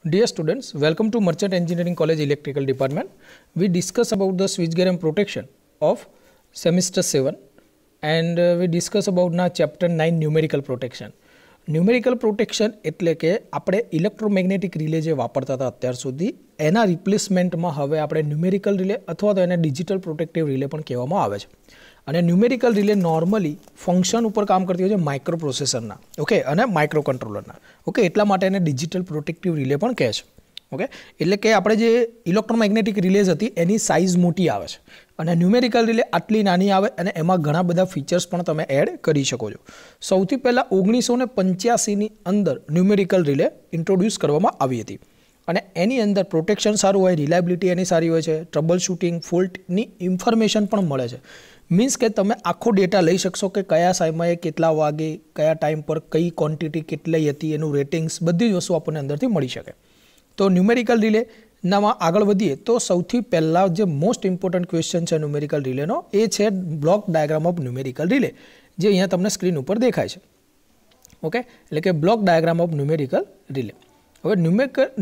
Dear students, welcome to Merchant Engineering College Electrical Department. We discuss about the switchgear and protection of semester 7 and we discuss about now chapter 9 numerical protection. Numerical protection એટલે કે આપણે electromagnetic relay જે વાપરતા હતા અત્યાર સુધી એના રિપ્લેસમેન્ટમાં હવે આપણે ન્યુમેરિકલ રિલે અથવા તો એને ડિજિટલ પ્રોટેક્ટિવ રિલે પણ કહેવામાં આવે છે. અને ન્યુમેરિકલ રિલે નોર્મલી ફંક્શન ઉપર કામ કરતી હોય છે માઇક્રો પ્રોસેસરના, ઓકે, અને માઇક્રો કંટ્રોલરના, ઓકે, એટલા માટે એને ડિજિટલ પ્રોટેક્ટિવ રિલે પણ કહે છે. ઓકે, એટલે કે આપણે જે ઇલેક્ટ્રોમેગ્નેટિક રિલેઝ હતી એની સાઇઝ મોટી આવે છે અને ન્યુમેરિકલ રિલે આટલી નાની આવે અને એમાં ઘણા બધા ફીચર્સ પણ તમે એડ કરી શકો છો. સૌથી પહેલાં 1985ની અંદર ન્યુમેરિકલ રિલે ઇન્ટ્રોડ્યુસ કરવામાં આવી હતી અને એની અંદર પ્રોટેક્શન સારું હોય, રિલાયબિલિટી એની સારી હોય છે, ટ્રબલ શૂટિંગ, ફોલ્ટની ઇન્ફોર્મેશન પણ મળે છે. મીન્સ કે તમે આખો ડેટા લઈ શકશો કે કયા સમયે કેટલા વાગે, કયા ટાઈમ પર કઈ ક્વોન્ટિટી કેટલી હતી, એનું રેટિંગ્સ, બધી જ વસ્તુ આપણને અંદરથી મળી શકે. તો ન્યુમેરિકલ રિલેનામાં આગળ વધીએ તો સૌથી પહેલાં જે મોસ્ટ ઇમ્પોર્ટન્ટ ક્વેશ્ચન છે ન્યુમેરિકલ રિલેનો એ છે block diagram of numerical relay, જે અહીંયા તમને સ્ક્રીન ઉપર દેખાય છે. ઓકે, એટલે કે block diagram of numerical relay. હવે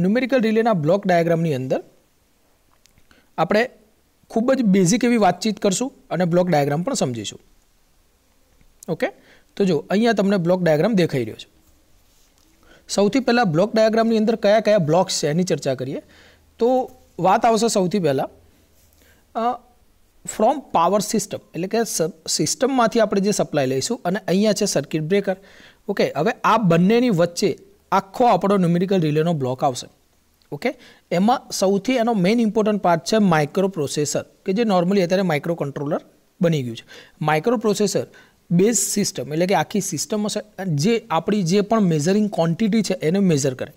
ન્યુમેરિકલ રિલેના બ્લોક ડાયાગ્રામની અંદર આપણે ખૂબ જ બેઝિક એવી વાતચીત કરશું અને બ્લોક ડાયાગ્રામ પણ સમજીશું. ઓકે, તો જો અહીંયા તમને બ્લોક ડાયાગ્રામ દેખાઈ રહ્યો છે. સૌથી પહેલાં બ્લોક ડાયાગ્રામની અંદર કયા કયા બ્લોક્સ છે એની ચર્ચા કરીએ તો વાત આવશે સૌથી પહેલાં ફ્રોમ પાવર સિસ્ટમ, એટલે કે સિસ્ટમમાંથી આપણે જે સપ્લાય લઈશું અને અહીંયા છે સર્કિટ બ્રેકર. ઓકે, હવે આ બંનેની વચ્ચે આખો આપણો ન્યુમેરિકલ રિલેનો બ્લોક આવશે. ઓકે, એમાં સૌથી એનો મેઇન ઇમ્પોર્ટન્ટ પાર્ટ છે માઇક્રો પ્રોસેસર, કે જે નોર્મલી અત્યારે માઇક્રો કંટ્રોલર બની ગયું છે. માઇક્રો પ્રોસેસર બેઝ સિસ્ટમ, એટલે કે આખી સિસ્ટમ હશે જે આપણી જે પણ મેઝરિંગ ક્વોન્ટિટી છે એને મેઝર કરે.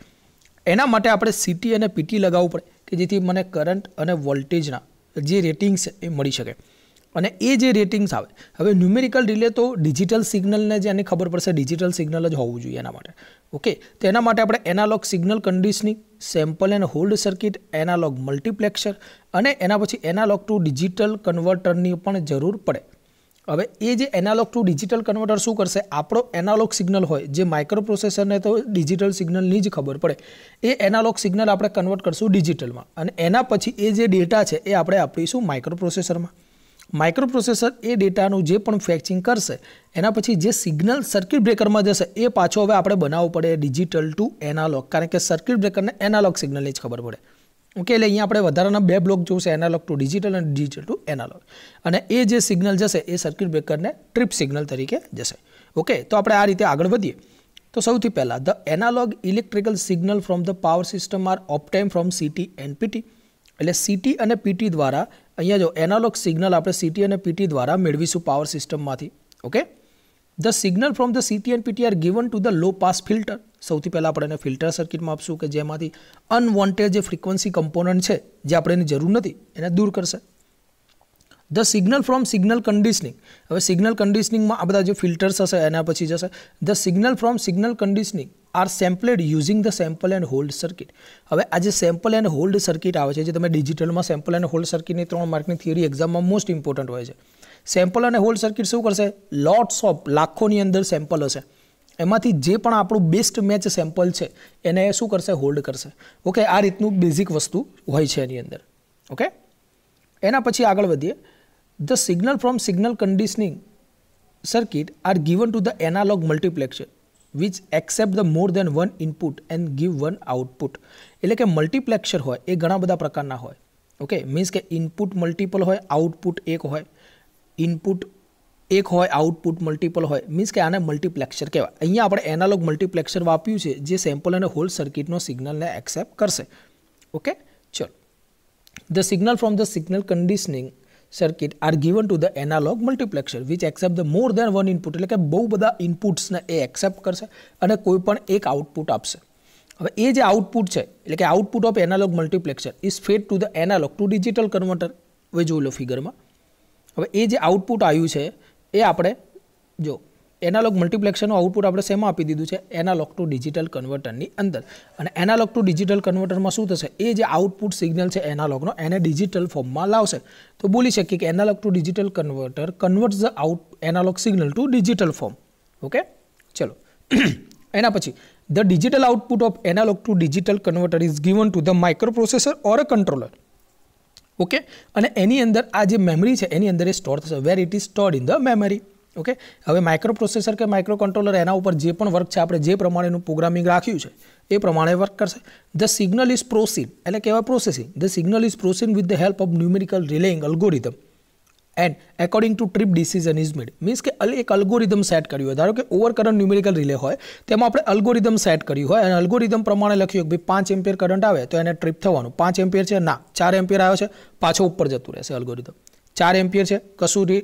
એના માટે આપણે સીટી અને પીટી લગાવવું પડે કે જેથી મને કરંટ અને વોલ્ટેજના જે રેટિંગ્સ છે એ મળી શકે. અને એ જે રેટિંગ્સ આવે, હવે ન્યુમેરિકલ રિલે તો ડિજિટલ સિગ્નલને જે આને ખબર પડશે ડિજિટલ સિગ્નલ જ હોવું જોઈએ એના માટે. ઓકે, તો એના માટે આપણે analogue signal conditioning, sample and hold circuit, analogue multiplexer અને એના પછી એનાલોગ ટુ ડિજિટલ કન્વર્ટરની પણ જરૂર પડે. હવે એ જે એનાલોગ ટુ ડિજિટલ કન્વર્ટર શું કરશે, આપણો એનાલોગ સિગ્નલ હોય જે માઇક્રો પ્રોસેસરને તો ડિજિટલ સિગ્નલની જ ખબર પડે, એ એનાલોગ સિગ્નલ આપણે કન્વર્ટ કરશું ડિજિટલમાં અને એના પછી એ જે ડેટા છે એ આપણે આપીશું માઇક્રો પ્રોસેસરમાં. માઇક્રો પ્રોસેસર એ ડેટાનું જે પણ ફેચિંગ કરશે એના પછી જે સિગ્નલ સર્કિટ બ્રેકરમાં જશે એ પાછો હવે આપણે બનાવવું પડે ડિજિટલ ટુ એનાલોગ, કારણ કે સર્કિટ બ્રેકરને એનાલોગ સિગ્નલની જ ખબર પડે. ઓકે, એટલે અહીંયા આપણે વધારાના બે બ્લોક જોશે, એનાલોગ ટુ ડિજિટલ અને ડિજિટલ ટુ એનાલોગ. અને એ જે સિગ્નલ જશે એ સર્કિટ બ્રેકરને ટ્રિપ સિગ્નલ તરીકે જશે. ઓકે, તો આપણે આ રીતે આગળ વધીએ તો સૌથી પહેલાં the analog electrical signal from the power system are obtain from CT and PT. એટલે સીટી અને પીટી દ્વારા અહીંયા જો એનાલોગ સિગ્નલ આપણે સીટી અને પીટી દ્વારા મેળવીશું પાવર સિસ્ટમમાંથી. Okay, the signal from the CT and PT are given to the low pass filter. સૌથી પહેલાં આપણે એને ફિલ્ટર સર્કિટમાં આપશું કે જેમાંથી અનવોન્ટેડ જે ફ્રીક્વન્સી કમ્પોનન્ટ છે જે આપણે એની જરૂર નથી એને દૂર કરશે. The signal from signal conditioning. હવે સિગ્નલ કન્ડિશનિંગમાં આ બધા જે ફિલ્ટર્સ હશે એના પછી જશે. The signal from signal conditioning are sampled using the sample and hold circuit. હવે આ જે સેમ્પલ એન્ડ હોલ્ડ સર્કિટ આવે છે, જે તમે ડિજિટલમાં સેમ્પલ એન્ડ હોલ્ડ સર્કિટની 3 માર્કની થિયરી એક્ઝામમાં મોસ્ટ ઇમ્પોર્ટન્ટ હોય છે. સેમ્પલ અને હોલ્ડ સર્કિટ શું કરશે, લોટ્સ ઓફ લાખોની અંદર સેમ્પલ હશે, એમાંથી જે પણ આપણું બેસ્ટ મેચ સેમ્પલ છે એને શું કરશે, હોલ્ડ કરશે. ઓકે, આ રીતનું બેઝિક વસ્તુ હોય છે એની અંદર. ઓકે, એના પછી આગળ વધીએ. The signal from signal conditioning circuit are given to the analogue multiplexer which accept the more than one input and give one output. એટલે કે મલ્ટીપ્લેક્સર હોય એ ઘણા બધા પ્રકારના હોય. ઓકે, મીન્સ કે ઇનપુટ મલ્ટિપલ હોય, આઉટપુટ એક હોય, ઇનપુટ એક હોય, આઉટપુટ મલ્ટિપલ હોય, મીન્સ કે આને મલ્ટીપ્લેક્સર કહેવાય. અહીંયા આપણે એનાલોગ મલ્ટીપ્લેક્સર વાપર્યું છે જે સેમ્પલ અને હોલ્ડ સર્કિટનો સિગ્નલને એક્સેપ્ટ કરશે. ઓકે, ચલો. The signal from the signal conditioning circuit are given to the analogue multiplexer which accept the more than one input. એટલે કે બહુ બધા ઇનપુટ્સને એ એક્સેપ્ટ કરશે અને કોઈ પણ એક આઉટપુટ આપશે. હવે એ જે આઉટપુટ છે, એટલે કે output of analogue multiplexer is fed to the analogue to digital converter. હવે જોઈ લો ફિગરમાં. હવે એ જે આઉટપુટ આવ્યું છે એ આપણે જો એનાલોગ મલ્ટીપ્લેક્સરનું આઉટપુટ આપણે શેમાં આપી દીધું છે, એનાલોગ ટુ ડિજિટલ કન્વર્ટરની અંદર. અને એનાલોગ ટુ ડિજિટલ કન્વર્ટરમાં શું થશે, એ જે આઉટપુટ સિગ્નલ છે એનાલોગનો એને ડિજિટલ ફોર્મમાં લાવશે. તો બોલી શકીએ કે analogue to digital converter converts the analogue signal to digital form. Okay, ચલો. એના પછી the digital output of analogue to digital converter is given to the microprocessor or a controller. Okay, અને એની અંદર આ જે મેમરી છે એની અંદર એ સ્ટોર થશે, where it is stored in the memory. Okay, હવે માઇક્રોપ્રોસેસર કે માઇક્રો કંટ્રોલર એના ઉપર જે પણ વર્ક છે, આપણે જે પ્રમાણેનું પ્રોગ્રામિંગ રાખ્યું છે એ પ્રમાણે વર્ક કરશે. ધ સિગ્નલ ઇઝ પ્રોસીડ એટલે કહેવાય processing. The signal is processed with the help of numerical relaying algorithm and according to trip decision is made. Means કે એક અલ્ગોરિધમ સેટ કર્યું હોય, ધારો કે ઓવરકરન્ટ ન્યુમેરિકલ રિલે હોય તેમાં આપણે અલ્ગોરિધમ સેટ કર્યું હોય અને અલ્ગોરિધમ પ્રમાણે લખ્યું કે ભાઈ 5 એમ્પિયર કરંટ આવે તો એને ટ્રીપ થવાનું. 5 એમ્પિયર છે, ના 4 એમ્પિયર આવ્યો છે, પાછો ઉપર જતું રહેશે અલ્ગોરિધમ. 4 એમ્પિયર છે, કશું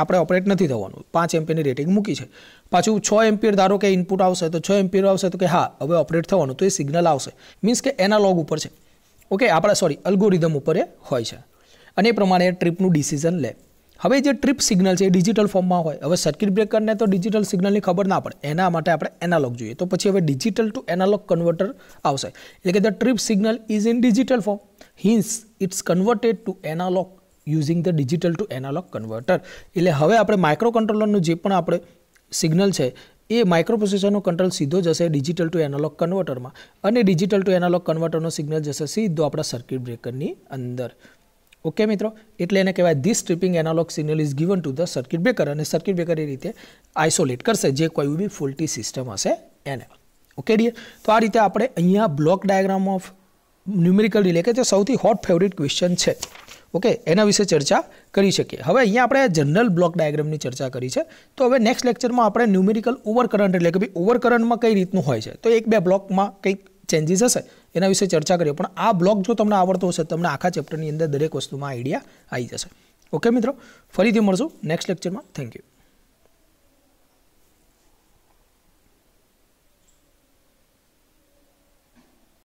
આપણે ઓપરેટ નથી થવાનું, 5 એમ્પિયરની રેટિંગ મૂકી છે. પાછું 6 એમ્પિયર ધારો કે ઇનપુટ આવશે તો 6 એમ્પિયર આવશે તો કે હા હવે ઓપરેટ થવાનું, તો એ સિગ્નલ આવશે. મીન્સ કે એનાલોગ ઉપર છે. ઓકે, આપણે અલ્ગોરિધમ ઉપર એ હોય છે અને એ પ્રમાણે ટ્રીપનું ડિસિઝન લે. હવે જે ટ્રીપ સિગ્નલ છે એ ડિજિટલ ફોર્મમાં હોય. હવે સર્કિટ બ્રેકરને તો ડિજિટલ સિગ્નલની ખબર ના પડે, એના માટે આપણે એનાલોગ જોઈએ. તો પછી હવે ડિજિટલ ટુ એનાલોગ કન્વર્ટર આવશે. એટલે કે the trip signal is in digital form, hence it's converted to analog using the digital to analog converter. એટલે હવે આપણે માઇક્રો કંટ્રોલરનું જે પણ આપણે સિગ્નલ છે એ માઇક્રોપ્રોસેસરનો કંટ્રોલ સીધો જશે ડિજિટલ ટુ એનાલોગ કન્વર્ટરમાં અને ડિજિટલ ટુ એનાલોગ કન્વર્ટરનો સિગ્નલ જશે સીધો આપણા સર્કિટ બ્રેકરની અંદર. ઓકે મિત્રો, એટલે એને કહેવાય this tripping analogue signal is given to the circuit breaker, અને સર્કિટ બ્રેકર એ રીતે આઇસોલેટ કરશે જે કોઈ બી ફોલ્ટી સિસ્ટમ હશે એને. ઓકે ડિયર, તો આ રીતે આપણે અહીંયા block diagram of numerical relay કે જે સૌથી હોટ ફેવરિટ ક્વેશ્ચન છે, ઓકે, એના વિશે ચર્ચા કરી શકીએ. હવે અહીંયા આપણે જનરલ બ્લોક ડાયાગ્રામની ચર્ચા કરી છે, તો હવે નેક્સ્ટ લેક્ચરમાં આપણે ન્યુમેરિકલ ઓવરકરન્ટ એટલે કે ભાઈ ઓવરકરન્ટમાં કઈ રીતનું હોય છે, તો 1-2 બ્લોકમાં કંઈક ચેન્જીસ હશે એના વિશે ચર્ચા કરીએ. પણ આ બ્લોક જો તમને આવડતો હશે તમને આખા ચેપ્ટરની અંદર દરેક વસ્તુમાં આઈડિયા આવી જશે. ઓકે મિત્રો, ફરીથી મળશું નેક્સ્ટ લેક્ચરમાં. Thank you.